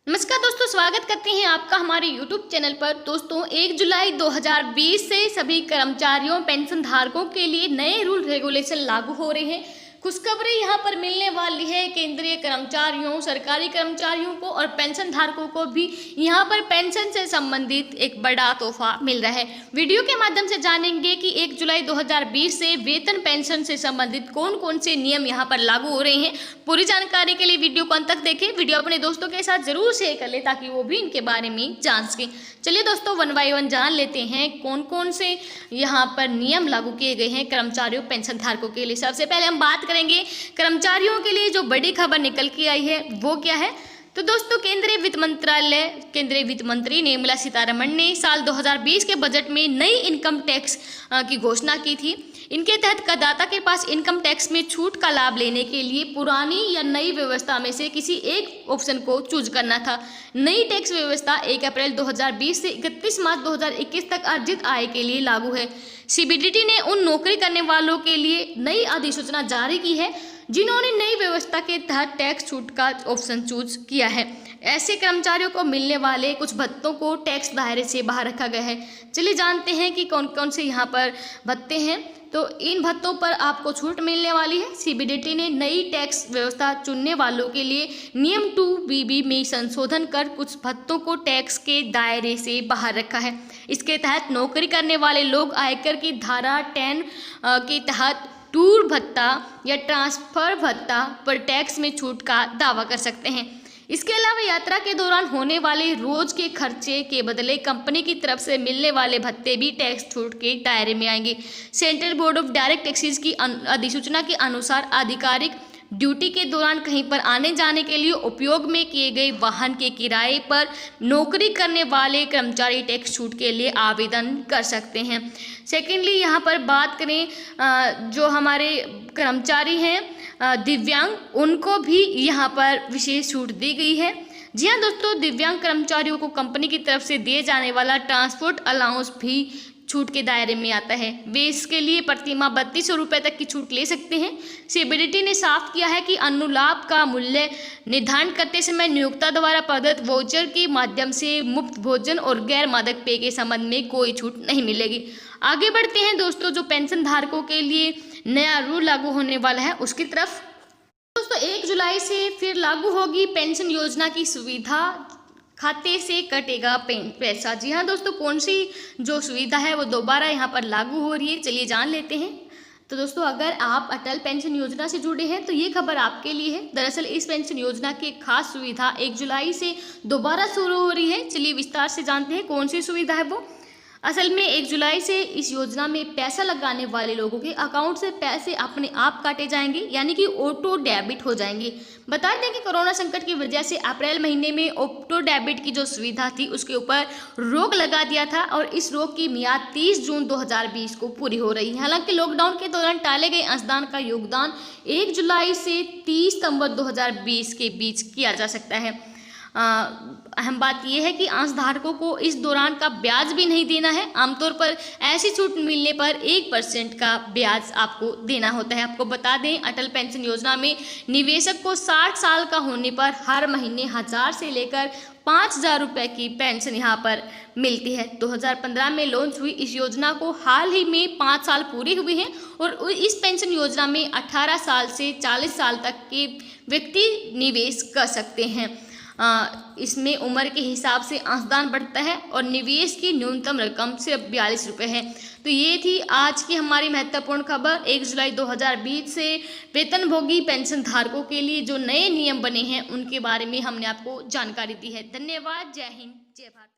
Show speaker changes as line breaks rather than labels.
नमस्कार दोस्तों, स्वागत करते हैं आपका हमारे YouTube चैनल पर। दोस्तों 1 जुलाई 2020 से सभी कर्मचारियों पेंशन धारकों के लिए नए रूल रेगुलेशन लागू हो रहे हैं। खुशखबरी यहाँ पर मिलने वाली है। केंद्रीय कर्मचारियों, सरकारी कर्मचारियों को और पेंशन धारकों को भी यहाँ पर पेंशन से संबंधित एक बड़ा तोहफा मिल रहा है। वीडियो के माध्यम से जानेंगे कि 1 जुलाई 2020 से वेतन पेंशन से संबंधित कौन कौन से नियम यहाँ पर लागू हो रहे हैं। पूरी जानकारी के लिए वीडियो को अंत तक देखें। वीडियो अपने दोस्तों के साथ जरूर शेयर कर ले ताकि वो भी इनके बारे में जान सकें। चलिए दोस्तों, वन बाय वन जान लेते हैं कौन कौन से यहाँ पर नियम लागू किए गए हैं कर्मचारियों पेंशन धारकों के लिए। सबसे पहले हम बात करेंगे कर्मचारियों के लिए जो बड़ी खबर निकल के आई है वो क्या है। तो दोस्तों केंद्रीय वित्त मंत्री निर्मला सीतारमण ने साल 2020 के बजट में नई इनकम टैक्स की घोषणा की थी। इनके तहत करदाता के पास इनकम टैक्स में छूट का लाभ लेने के लिए पुरानी या नई व्यवस्था में से किसी एक ऑप्शन को चूज करना था। नई टैक्स व्यवस्था 1 अप्रैल 2020 से 31 मार्च 2021 तक अर्जित आय के लिए लागू है। सीबीडीटी ने उन नौकरी करने वालों के लिए नई अधिसूचना जारी की है जिन्होंने नई व्यवस्था के तहत टैक्स छूट का ऑप्शन चूज किया है। ऐसे कर्मचारियों को मिलने वाले कुछ भत्तों को टैक्स दायरे से बाहर रखा गया है। चलिए जानते हैं कि कौन कौन से यहाँ पर भत्ते हैं। तो इन भत्तों पर आपको छूट मिलने वाली है। सीबीडीटी ने नई टैक्स व्यवस्था चुनने वालों के लिए नियम 2BB में संशोधन कर कुछ भत्तों को टैक्स के दायरे से बाहर रखा है। इसके तहत नौकरी करने वाले लोग आयकर की धारा 10 के तहत टूर भत्ता या ट्रांसफर भत्ता पर टैक्स में छूट का दावा कर सकते हैं। इसके अलावा यात्रा के दौरान होने वाले रोज के खर्चे के बदले कंपनी की तरफ से मिलने वाले भत्ते भी टैक्स छूट के दायरे में आएंगे। Central board of direct taxes की अधिसूचना के अनुसार आधिकारिक ड्यूटी के दौरान कहीं पर आने जाने के लिए उपयोग में किए गए वाहन के किराए पर नौकरी करने वाले कर्मचारी टैक्स छूट के लिए आवेदन कर सकते हैं। सेकेंडली यहाँ पर बात करें जो हमारे कर्मचारी हैं दिव्यांग, उनको भी यहाँ पर विशेष छूट दी गई है। जी हाँ दोस्तों, दिव्यांग कर्मचारियों को कंपनी की तरफ से दिए जाने वाला ट्रांसपोर्ट अलाउंस भी छूट के दायरे में आता है। वे इसके लिए प्रतिमाह 3200 रुपये तक की छूट ले सकते हैं। सीबीडीटी ने साफ किया है कि अनुलाभ का मूल्य निर्धारण करते समय नियोक्ता द्वारा प्रदत्त वाउचर के माध्यम से मुफ्त भोजन और गैर मादक पेय के संबंध में कोई छूट नहीं मिलेगी। आगे बढ़ते हैं दोस्तों, जो पेंशन धारकों के लिए नया रूल लागू होने वाला है उसकी तरफ। दोस्तों 1 जुलाई से फिर लागू होगी पेंशन योजना की सुविधा, खाते से कटेगा पैसा। जी हाँ दोस्तों, कौन सी जो सुविधा है वो दोबारा यहाँ पर लागू हो रही है, चलिए जान लेते हैं। तो दोस्तों अगर आप अटल पेंशन योजना से जुड़े हैं तो ये खबर आपके लिए है। दरअसल इस पेंशन योजना की खास सुविधा 1 जुलाई से दोबारा शुरू हो रही है। चलिए विस्तार से जानते हैं कौन सी सुविधा है वो। असल में 1 जुलाई से इस योजना में पैसा लगाने वाले लोगों के अकाउंट से पैसे अपने आप काटे जाएंगे, यानी कि ऑटो डेबिट हो जाएंगे। बता दें कि कोरोना संकट की वजह से अप्रैल महीने में ऑटो डेबिट की जो सुविधा थी उसके ऊपर रोक लगा दिया था और इस रोक की मियाद 30 जून 2020 को पूरी हो रही है। हालांकि लॉकडाउन के दौरान टाले गए अंशदान का योगदान 1 जुलाई से 30 सितंबर 2020 के बीच किया जा सकता है। अहम बात यह है कि अंशधारकों को इस दौरान का ब्याज भी नहीं देना है। आमतौर पर ऐसी छूट मिलने पर 1% का ब्याज आपको देना होता है। आपको बता दें अटल पेंशन योजना में निवेशक को 60 साल का होने पर हर महीने 1000 से लेकर 5000 रुपये की पेंशन यहाँ पर मिलती है। 2015 में लॉन्च हुई इस योजना को हाल ही में 5 साल पूरे हुए हैं और इस पेंशन योजना में 18 साल से 40 साल तक के व्यक्ति निवेश कर सकते हैं। इसमें उम्र के हिसाब से अंशदान बढ़ता है और निवेश की न्यूनतम रकम सिर्फ 42 रुपये है। तो ये थी आज की हमारी महत्वपूर्ण खबर। 1 जुलाई 2020 से वेतनभोगी पेंशन धारकों के लिए जो नए नियम बने हैं उनके बारे में हमने आपको जानकारी दी है। धन्यवाद। जय हिंद, जय भारत।